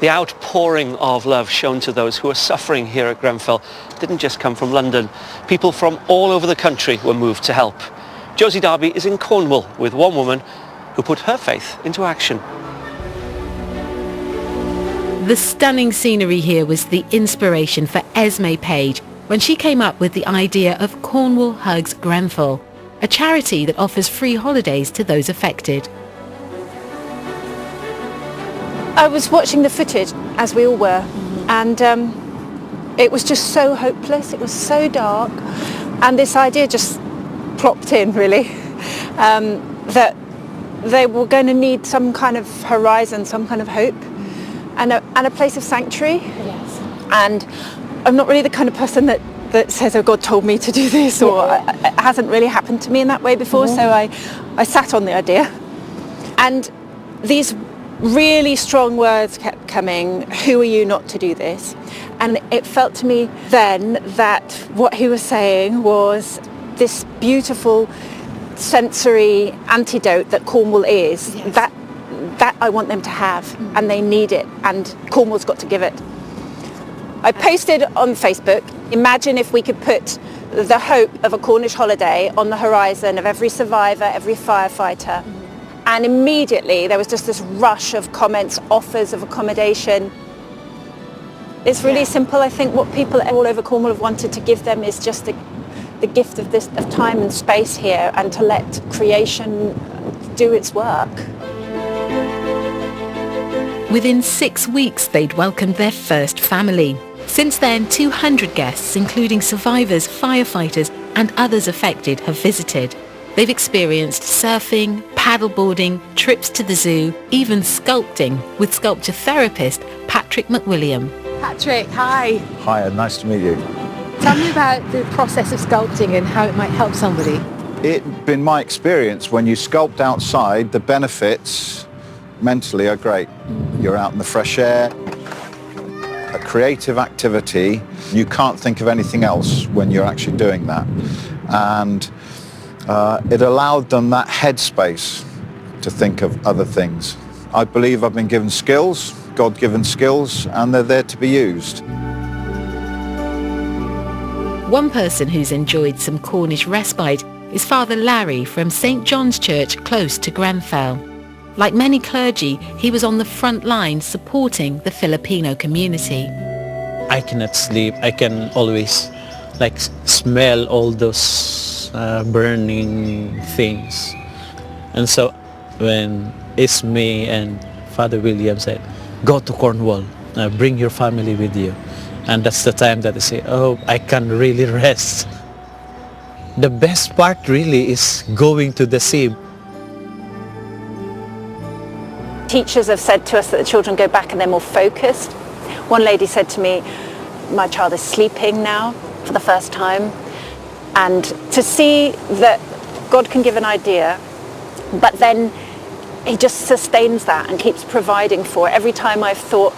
The outpouring of love shown to those who are suffering here at Grenfell didn't just come from London. People from all over the country were moved to help. Josie Darby is in Cornwall with one woman who put her faith into action. The stunning scenery here was the inspiration for Esme Page when she came up with the idea of Cornwall Hugs Grenfell, a charity that offers free holidays to those affected. I was watching the footage, as we all were, and it was just so hopeless, it was so dark, and this idea just plopped in, really, that they were going to need some kind of horizon, some kind of hope, and a place of sanctuary. Yes. And I'm not really the kind of person that says, oh, God told me to do this, or it hasn't really happened to me in that way before, so I sat on the idea. And these really strong words kept coming, who are you not to do this? And it felt to me then that what he was saying was this beautiful sensory antidote that Cornwall is, that I want them to have, and they need it, and Cornwall's got to give it. I posted on Facebook, imagine if we could put the hope of a Cornish holiday on the horizon of every survivor, every firefighter. And immediately there was just this rush of comments, offers of accommodation. It's really simple. I think what people all over Cornwall have wanted to give them is just the gift of time and space here, and to let creation do its work. Within 6 weeks, they'd welcomed their first family. Since then, 200 guests, including survivors, firefighters, and others affected, have visited. They've experienced surfing, paddleboarding, trips to the zoo, even sculpting with sculpture therapist Patrick McWilliam. Patrick, hi. Hi, nice to meet you. Tell me about the process of sculpting and how it might help somebody. It's been my experience, when you sculpt outside, the benefits mentally are great. You're out in the fresh air, a creative activity. You can't think of anything else when you're actually doing that. And it allowed them that headspace to think of other things. I believe I've been given skills, God-given skills, and they're there to be used. One person who's enjoyed some Cornish respite is Father Larry from St John's Church close to Grenfell. Like many clergy, he was on the front line supporting the Filipino community. I cannot sleep. I can always smell all those burning things. And so when Esme and Father William said, go to Cornwall, bring your family with you. And that's the time that I say, oh, I can really rest. The best part really is going to the sea. Teachers have said to us that the children go back and they're more focused. One lady said to me, my child is sleeping now for the first time. And to see that God can give an idea, but then he just sustains that and keeps providing for it. Every time I've thought,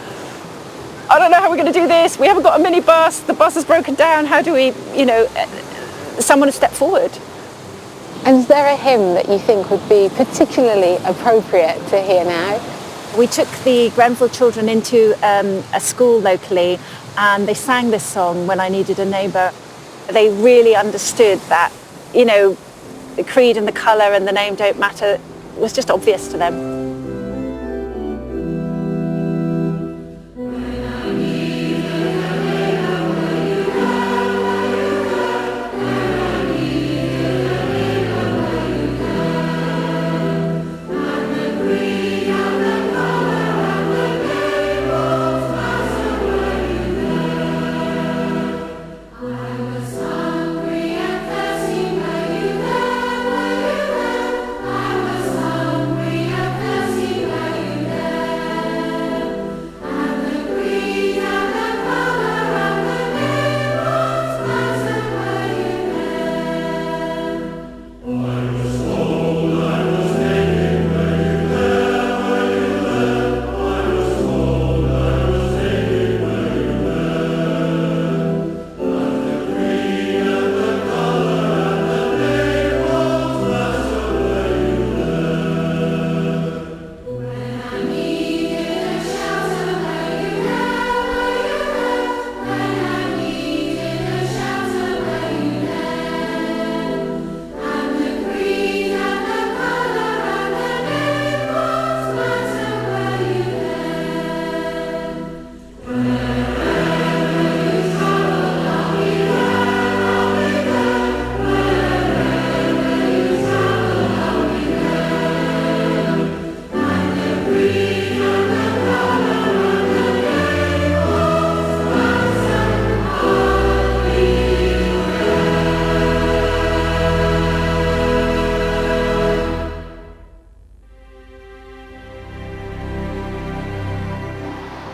I don't know how we're going to do this, we haven't got a minibus, the bus is broken down, how do we, someone has stepped forward. And is there a hymn that you think would be particularly appropriate to hear now? We took the Grenfell children into a school locally, and they sang this song, When I Needed a Neighbour. They really understood that, the creed and the colour and the name don't matter. It was just obvious to them.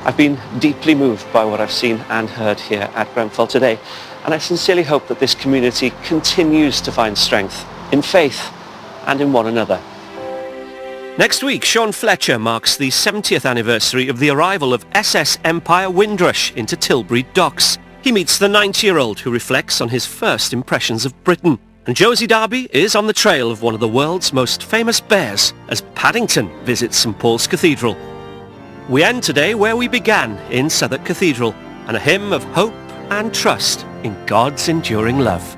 I've been deeply moved by what I've seen and heard here at Grenfell today, and I sincerely hope that this community continues to find strength in faith and in one another. Next week, Sean Fletcher marks the 70th anniversary of the arrival of SS Empire Windrush into Tilbury Docks. He meets the 90-year-old who reflects on his first impressions of Britain. And Josie Darby is on the trail of one of the world's most famous bears as Paddington visits St Paul's Cathedral. We end today where we began, in Southwark Cathedral, and a hymn of hope and trust in God's enduring love.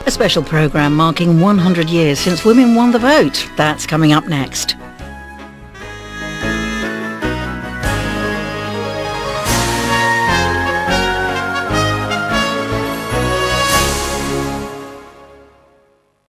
A special programme marking 100 years since women won the vote. That's coming up next.